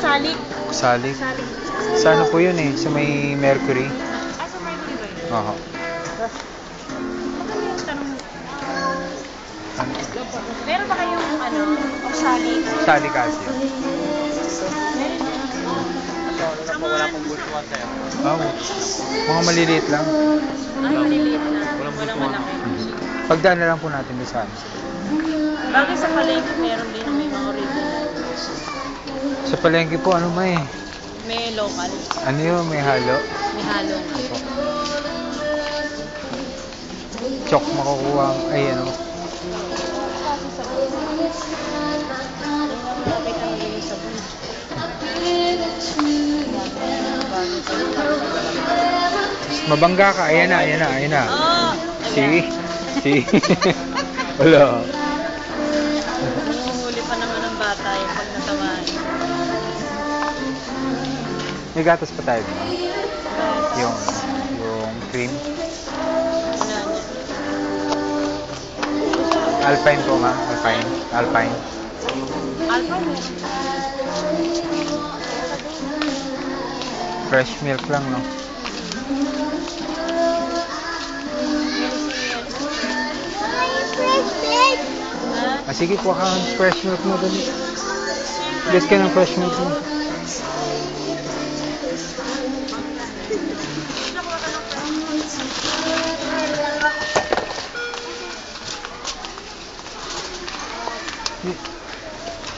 Salik. Salik. Salik. Sa ano po yun eh? Sa may Mercury? Sa Mercury ba yun? Oo. Maganda yung tanong. Meron ba kayong ano? O salik? Salik kasi. Wala pong bultuhan sa'yo. Oo. Mga maliliit lang. Maliliit na. Walang Walang bultuhan. malaki. Pagdaan na lang po natin doon sa ano. Bagay sa palengke, meron din may mga original. Sa palengke po, ano may? May local. Ano yun? May halo? May halo nga. Chok makukuha. Ay, ano? Mabangga ka. Ayan na, ayan na, ayan na. Oh! Si? Si? Wala. Huli pa naman ng bata yung pag natamaan. May gatas pa tayo ba? Yung cream. Alpine po nga. Alpine. Alpine. Alpine. Fresh milk lang, no? Ah, sige, kuha ka ng fresh milk mo dali. Guess ka ng fresh milk mo.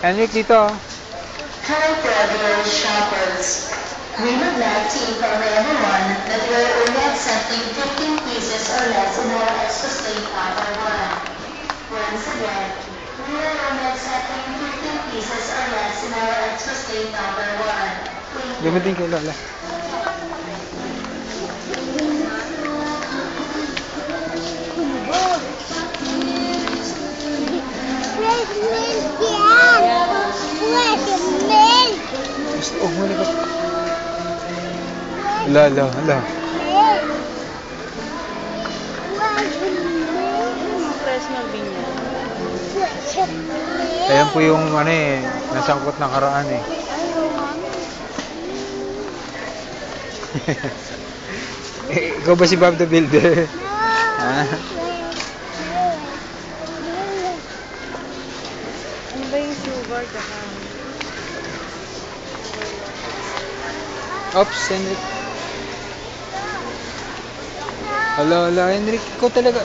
Enric, dito. Hi, regular shoppers. We would like to inform everyone that we are only accepting 15 pieces or less in our extra straight upper one. Once again, we are only accepting 15 pieces or less in our extra straight upper one. Dumating kay Lola. Oh, muna ka. Lala, hala. Fresh milk din yan. Ayan po yung ano eh, nasangkot na karaan eh. Ikaw ba si Bob the Builder? Ha? Ano ba yung sugar ka? Oops, Henrik. Hala, hala, Henrik, ikaw talaga.